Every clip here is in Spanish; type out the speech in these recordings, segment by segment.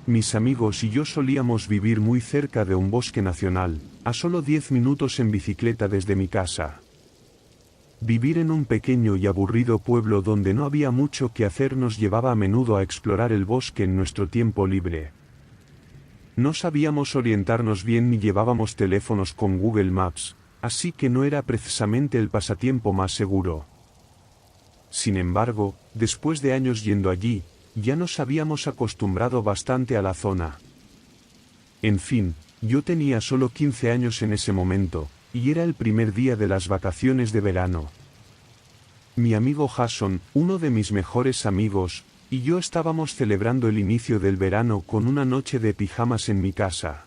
Mis amigos y yo solíamos vivir muy cerca de un bosque nacional, a solo 10 minutos en bicicleta desde mi casa. Vivir en un pequeño y aburrido pueblo donde no había mucho que hacer nos llevaba a menudo a explorar el bosque en nuestro tiempo libre. No sabíamos orientarnos bien ni llevábamos teléfonos con Google Maps, así que no era precisamente el pasatiempo más seguro. Sin embargo, después de años yendo allí, ya nos habíamos acostumbrado bastante a la zona. En fin, yo tenía solo 15 años en ese momento, y era el primer día de las vacaciones de verano. Mi amigo Jason, uno de mis mejores amigos, y yo estábamos celebrando el inicio del verano con una noche de pijamas en mi casa.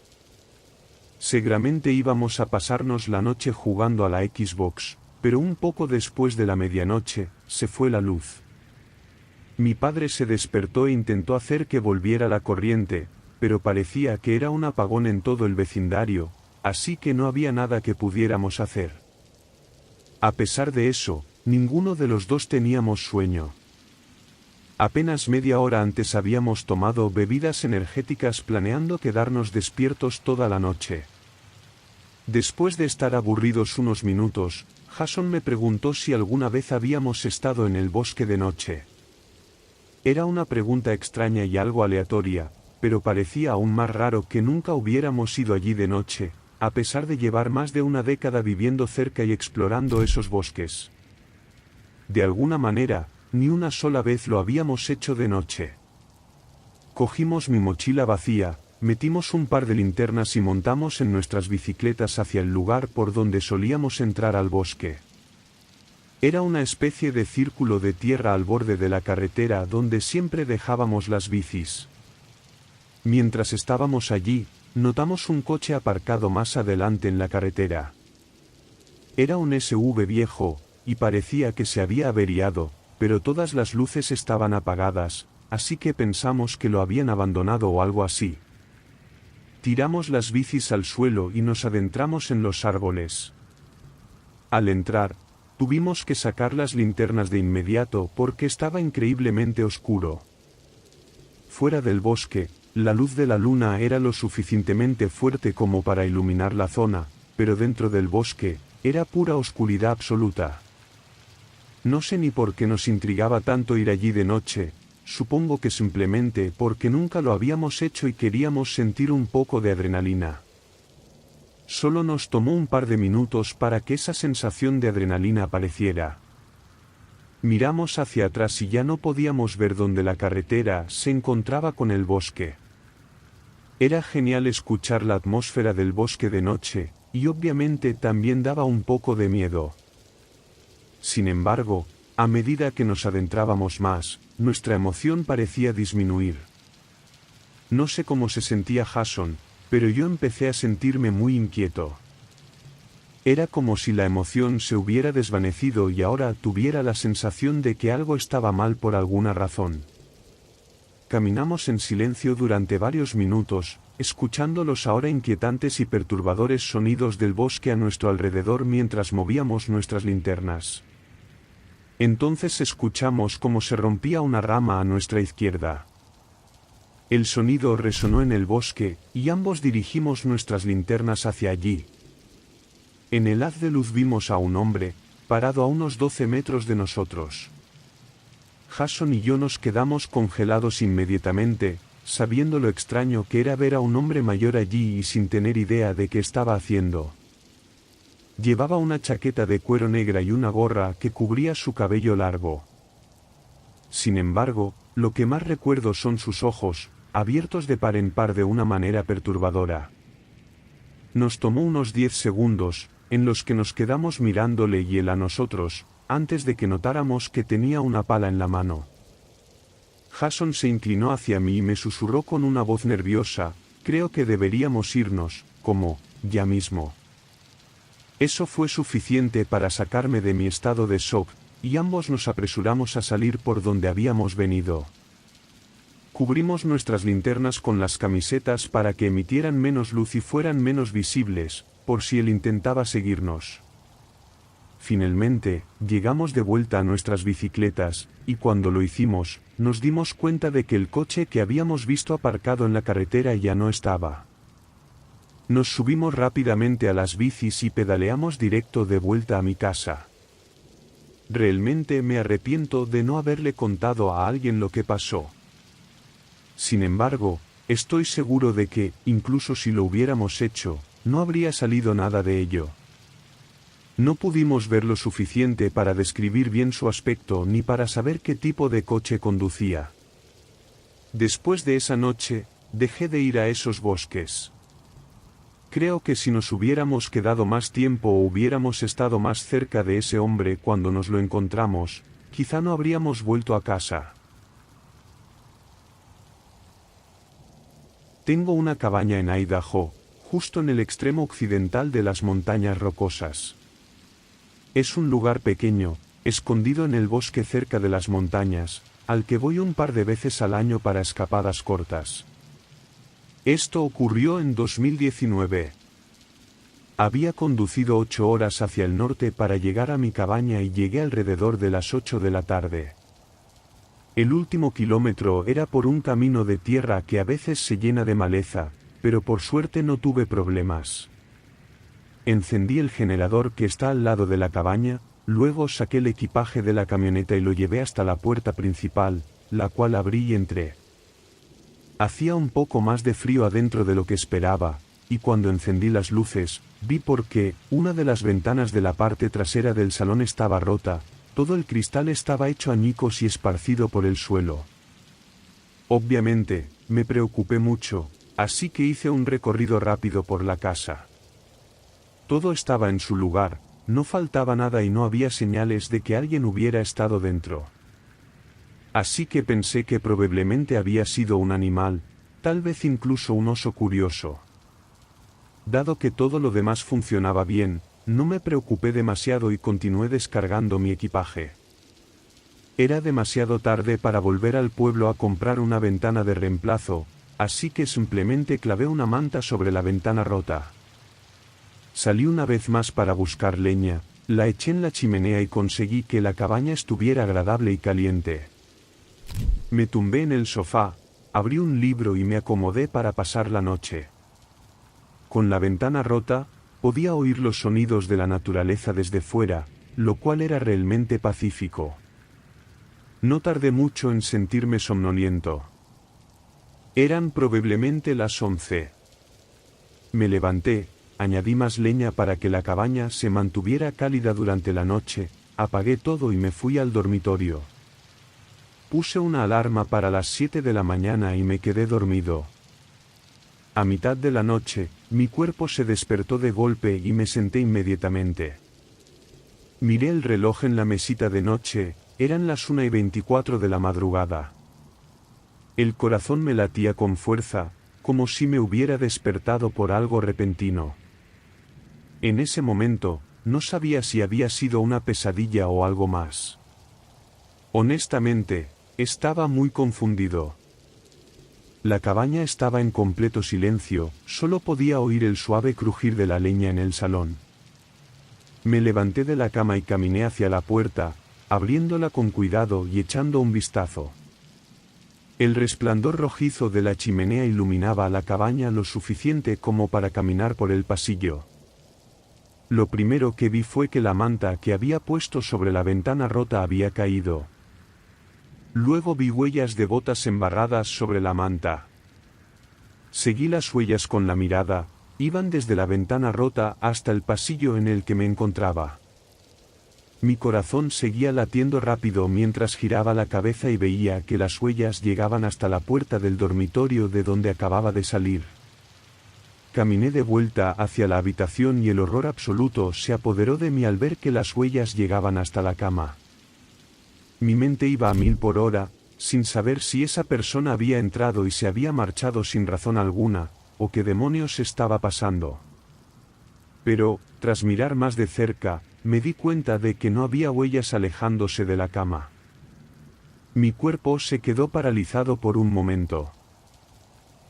Seguramente íbamos a pasarnos la noche jugando a la Xbox, pero un poco después de la medianoche, se fue la luz. Mi padre se despertó e intentó hacer que volviera la corriente, pero parecía que era un apagón en todo el vecindario, así que no había nada que pudiéramos hacer. A pesar de eso, ninguno de los dos teníamos sueño. Apenas media hora antes habíamos tomado bebidas energéticas planeando quedarnos despiertos toda la noche. Después de estar aburridos unos minutos, Jason me preguntó si alguna vez habíamos estado en el bosque de noche. Era una pregunta extraña y algo aleatoria, pero parecía aún más raro que nunca hubiéramos ido allí de noche, a pesar de llevar más de una década viviendo cerca y explorando esos bosques. De alguna manera, ni una sola vez lo habíamos hecho de noche. Cogimos mi mochila vacía, metimos un par de linternas y montamos en nuestras bicicletas hacia el lugar por donde solíamos entrar al bosque. Era una especie de círculo de tierra al borde de la carretera donde siempre dejábamos las bicis. Mientras estábamos allí, notamos un coche aparcado más adelante en la carretera. Era un SUV viejo, y parecía que se había averiado, pero todas las luces estaban apagadas, así que pensamos que lo habían abandonado o algo así. Tiramos las bicis al suelo y nos adentramos en los árboles. Al entrar, tuvimos que sacar las linternas de inmediato porque estaba increíblemente oscuro. Fuera del bosque, la luz de la luna era lo suficientemente fuerte como para iluminar la zona, pero dentro del bosque, era pura oscuridad absoluta. No sé ni por qué nos intrigaba tanto ir allí de noche, supongo que simplemente porque nunca lo habíamos hecho y queríamos sentir un poco de adrenalina. Solo nos tomó un par de minutos para que esa sensación de adrenalina apareciera. Miramos hacia atrás y ya no podíamos ver dónde la carretera se encontraba con el bosque. Era genial escuchar la atmósfera del bosque de noche, y obviamente también daba un poco de miedo. Sin embargo, a medida que nos adentrábamos más, nuestra emoción parecía disminuir. No sé cómo se sentía Jason, pero yo empecé a sentirme muy inquieto. Era como si la emoción se hubiera desvanecido y ahora tuviera la sensación de que algo estaba mal por alguna razón. Caminamos en silencio durante varios minutos, escuchando los ahora inquietantes y perturbadores sonidos del bosque a nuestro alrededor mientras movíamos nuestras linternas. Entonces escuchamos cómo se rompía una rama a nuestra izquierda. El sonido resonó en el bosque, y ambos dirigimos nuestras linternas hacia allí. En el haz de luz vimos a un hombre, parado a unos 12 metros de nosotros. Jason y yo nos quedamos congelados inmediatamente, sabiendo lo extraño que era ver a un hombre mayor allí y sin tener idea de qué estaba haciendo. Llevaba una chaqueta de cuero negra y una gorra que cubría su cabello largo. Sin embargo, lo que más recuerdo son sus ojos, abiertos de par en par de una manera perturbadora. Nos tomó unos 10 segundos, en los que nos quedamos mirándole y él a nosotros, antes de que notáramos que tenía una pala en la mano. Jason se inclinó hacia mí y me susurró con una voz nerviosa, creo que deberíamos irnos, como, ya mismo. Eso fue suficiente para sacarme de mi estado de shock, y ambos nos apresuramos a salir por donde habíamos venido. Cubrimos nuestras linternas con las camisetas para que emitieran menos luz y fueran menos visibles, por si él intentaba seguirnos. Finalmente, llegamos de vuelta a nuestras bicicletas, y cuando lo hicimos, nos dimos cuenta de que el coche que habíamos visto aparcado en la carretera ya no estaba. Nos subimos rápidamente a las bicis y pedaleamos directo de vuelta a mi casa. Realmente me arrepiento de no haberle contado a alguien lo que pasó. Sin embargo, estoy seguro de que, incluso si lo hubiéramos hecho, no habría salido nada de ello. No pudimos ver lo suficiente para describir bien su aspecto ni para saber qué tipo de coche conducía. Después de esa noche, dejé de ir a esos bosques. Creo que si nos hubiéramos quedado más tiempo o hubiéramos estado más cerca de ese hombre cuando nos lo encontramos, quizá no habríamos vuelto a casa. Tengo una cabaña en Idaho, justo en el extremo occidental de las montañas rocosas. Es un lugar pequeño, escondido en el bosque cerca de las montañas, al que voy un par de veces al año para escapadas cortas. Esto ocurrió en 2019. Había conducido 8 horas hacia el norte para llegar a mi cabaña y llegué alrededor de las 8 de la tarde. El último kilómetro era por un camino de tierra que a veces se llena de maleza, pero por suerte no tuve problemas. Encendí el generador que está al lado de la cabaña, luego saqué el equipaje de la camioneta y lo llevé hasta la puerta principal, la cual abrí y entré. Hacía un poco más de frío adentro de lo que esperaba, y cuando encendí las luces, vi por qué una de las ventanas de la parte trasera del salón estaba rota, todo el cristal estaba hecho añicos y esparcido por el suelo. Obviamente, me preocupé mucho, así que hice un recorrido rápido por la casa. Todo estaba en su lugar, no faltaba nada y no había señales de que alguien hubiera estado dentro. Así que pensé que probablemente había sido un animal, tal vez incluso un oso curioso. Dado que todo lo demás funcionaba bien, no me preocupé demasiado y continué descargando mi equipaje. Era demasiado tarde para volver al pueblo a comprar una ventana de reemplazo, así que simplemente clavé una manta sobre la ventana rota. Salí una vez más para buscar leña, la eché en la chimenea y conseguí que la cabaña estuviera agradable y caliente. Me tumbé en el sofá, abrí un libro y me acomodé para pasar la noche. Con la ventana rota, podía oír los sonidos de la naturaleza desde fuera, lo cual era realmente pacífico. No tardé mucho en sentirme somnoliento. Eran probablemente las 11. Me levanté, añadí más leña para que la cabaña se mantuviera cálida durante la noche, apagué todo y me fui al dormitorio. Puse una alarma para las 7 de la mañana y me quedé dormido. A mitad de la noche, mi cuerpo se despertó de golpe y me senté inmediatamente. Miré el reloj en la mesita de noche, eran las 1:24 de la madrugada. El corazón me latía con fuerza, como si me hubiera despertado por algo repentino. En ese momento, no sabía si había sido una pesadilla o algo más. Honestamente, estaba muy confundido. La cabaña estaba en completo silencio, solo podía oír el suave crujir de la leña en el salón. Me levanté de la cama y caminé hacia la puerta, abriéndola con cuidado y echando un vistazo. El resplandor rojizo de la chimenea iluminaba la cabaña lo suficiente como para caminar por el pasillo. Lo primero que vi fue que la manta que había puesto sobre la ventana rota había caído. Luego vi huellas de botas embarradas sobre la manta. Seguí las huellas con la mirada, iban desde la ventana rota hasta el pasillo en el que me encontraba. Mi corazón seguía latiendo rápido mientras giraba la cabeza y veía que las huellas llegaban hasta la puerta del dormitorio de donde acababa de salir. Caminé de vuelta hacia la habitación y el horror absoluto se apoderó de mí al ver que las huellas llegaban hasta la cama. Mi mente iba a 1000 por hora, sin saber si esa persona había entrado y se había marchado sin razón alguna, o qué demonios estaba pasando. Pero, tras mirar más de cerca, me di cuenta de que no había huellas alejándose de la cama. Mi cuerpo se quedó paralizado por un momento.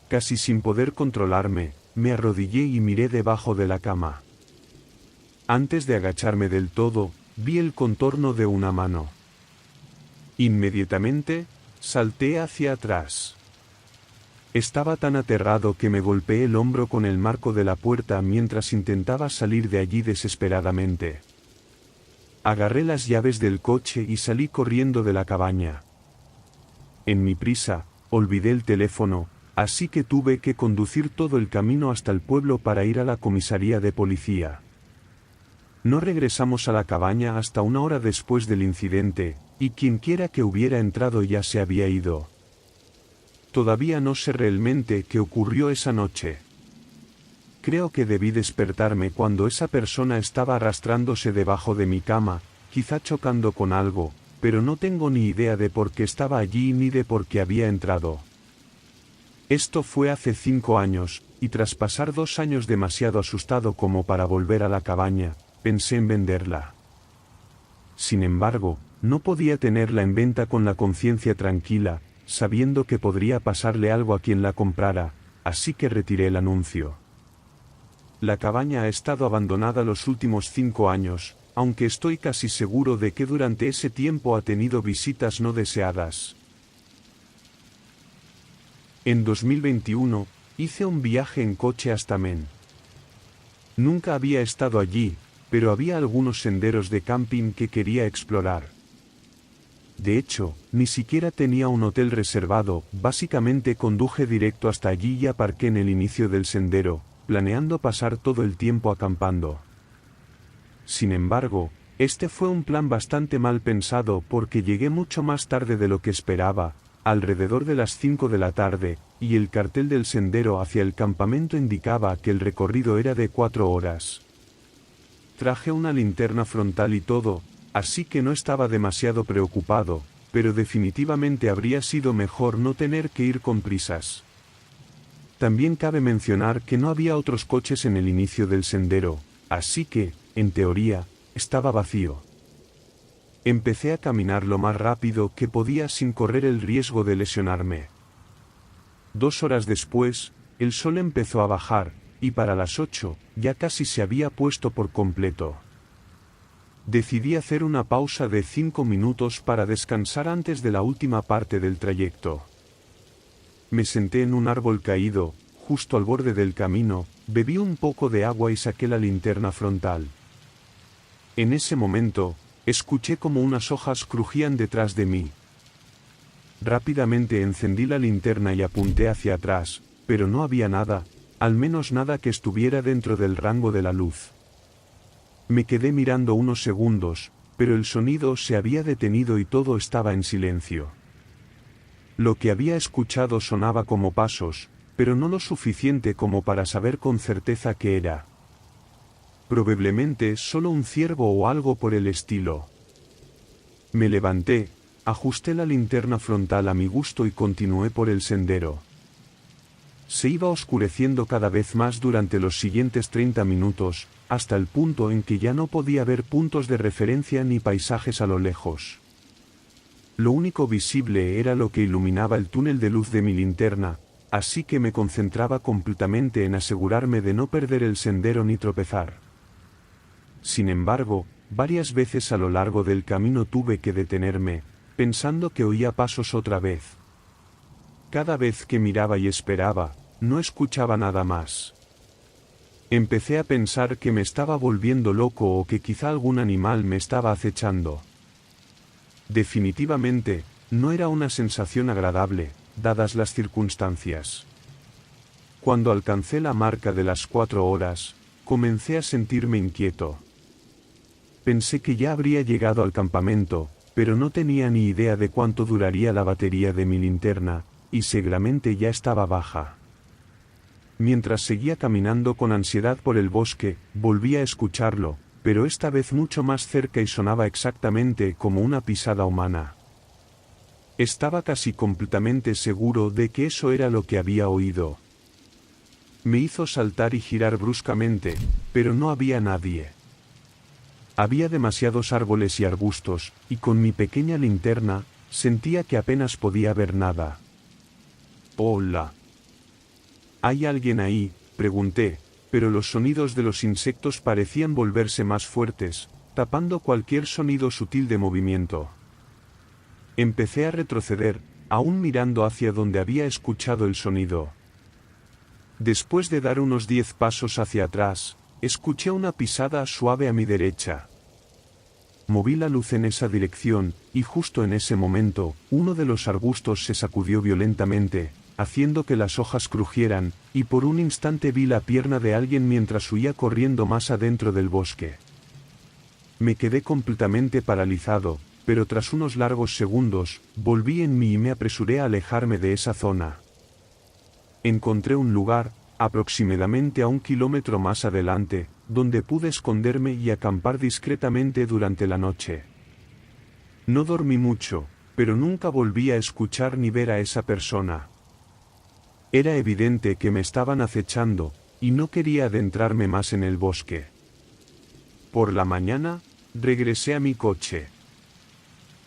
Casi sin poder controlarme, me arrodillé y miré debajo de la cama. Antes de agacharme del todo, vi el contorno de una mano. Inmediatamente, salté hacia atrás. Estaba tan aterrado que me golpeé el hombro con el marco de la puerta mientras intentaba salir de allí desesperadamente. Agarré las llaves del coche y salí corriendo de la cabaña. En mi prisa, olvidé el teléfono, así que tuve que conducir todo el camino hasta el pueblo para ir a la comisaría de policía. No regresamos a la cabaña hasta una hora después del incidente, y quienquiera que hubiera entrado ya se había ido. Todavía no sé realmente qué ocurrió esa noche. Creo que debí despertarme cuando esa persona estaba arrastrándose debajo de mi cama, quizá chocando con algo, pero no tengo ni idea de por qué estaba allí ni de por qué había entrado. Esto fue hace 5 años, y tras pasar 2 años demasiado asustado como para volver a la cabaña, pensé en venderla. Sin embargo, no podía tenerla en venta con la conciencia tranquila, sabiendo que podría pasarle algo a quien la comprara, así que retiré el anuncio. La cabaña ha estado abandonada los últimos 5 años, aunque estoy casi seguro de que durante ese tiempo ha tenido visitas no deseadas. En 2021, hice un viaje en coche hasta Maine. Nunca había estado allí, pero había algunos senderos de camping que quería explorar. De hecho, ni siquiera tenía un hotel reservado, básicamente conduje directo hasta allí y aparqué en el inicio del sendero, planeando pasar todo el tiempo acampando. Sin embargo, este fue un plan bastante mal pensado porque llegué mucho más tarde de lo que esperaba, alrededor de las 5 de la tarde, y el cartel del sendero hacia el campamento indicaba que el recorrido era de 4 horas. Traje una linterna frontal y todo, así que no estaba demasiado preocupado, pero definitivamente habría sido mejor no tener que ir con prisas. También cabe mencionar que no había otros coches en el inicio del sendero, así que, en teoría, estaba vacío. Empecé a caminar lo más rápido que podía sin correr el riesgo de lesionarme. 2 horas después, el sol empezó a bajar, y para las 8, ya casi se había puesto por completo. Decidí hacer una pausa de 5 minutos para descansar antes de la última parte del trayecto. Me senté en un árbol caído, justo al borde del camino, bebí un poco de agua y saqué la linterna frontal. En ese momento, escuché como unas hojas crujían detrás de mí. Rápidamente encendí la linterna y apunté hacia atrás, pero no había nada, al menos nada que estuviera dentro del rango de la luz. Me quedé mirando unos segundos, pero el sonido se había detenido y todo estaba en silencio. Lo que había escuchado sonaba como pasos, pero no lo suficiente como para saber con certeza qué era. Probablemente solo un ciervo o algo por el estilo. Me levanté, ajusté la linterna frontal a mi gusto y continué por el sendero. Se iba oscureciendo cada vez más durante los siguientes 30 minutos, hasta el punto en que ya no podía ver puntos de referencia ni paisajes a lo lejos. Lo único visible era lo que iluminaba el túnel de luz de mi linterna, así que me concentraba completamente en asegurarme de no perder el sendero ni tropezar. Sin embargo, varias veces a lo largo del camino tuve que detenerme, pensando que oía pasos otra vez. Cada vez que miraba y esperaba, no escuchaba nada más. Empecé a pensar que me estaba volviendo loco o que quizá algún animal me estaba acechando. Definitivamente, no era una sensación agradable, dadas las circunstancias. Cuando alcancé la marca de las 4 horas, comencé a sentirme inquieto. Pensé que ya habría llegado al campamento, pero no tenía ni idea de cuánto duraría la batería de mi linterna, y seguramente ya estaba baja. Mientras seguía caminando con ansiedad por el bosque, volví a escucharlo, pero esta vez mucho más cerca y sonaba exactamente como una pisada humana. Estaba casi completamente seguro de que eso era lo que había oído. Me hizo saltar y girar bruscamente, pero no había nadie. Había demasiados árboles y arbustos, y con mi pequeña linterna, sentía que apenas podía ver nada. «Hola. ¿Hay alguien ahí?», pregunté, pero los sonidos de los insectos parecían volverse más fuertes, tapando cualquier sonido sutil de movimiento. Empecé a retroceder, aún mirando hacia donde había escuchado el sonido. Después de dar unos 10 pasos hacia atrás, escuché una pisada suave a mi derecha. Moví la luz en esa dirección, y justo en ese momento, uno de los arbustos se sacudió violentamente, haciendo que las hojas crujieran, y por un instante vi la pierna de alguien mientras huía corriendo más adentro del bosque. Me quedé completamente paralizado, pero tras unos largos segundos, volví en mí y me apresuré a alejarme de esa zona. Encontré un lugar, aproximadamente a 1 kilómetro más adelante, donde pude esconderme y acampar discretamente durante la noche. No dormí mucho, pero nunca volví a escuchar ni ver a esa persona. Era evidente que me estaban acechando, y no quería adentrarme más en el bosque. Por la mañana, regresé a mi coche.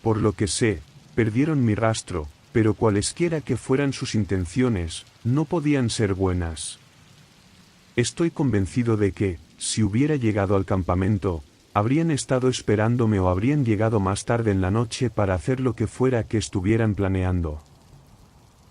Por lo que sé, perdieron mi rastro, pero cualesquiera que fueran sus intenciones, no podían ser buenas. Estoy convencido de que, si hubiera llegado al campamento, habrían estado esperándome o habrían llegado más tarde en la noche para hacer lo que fuera que estuvieran planeando.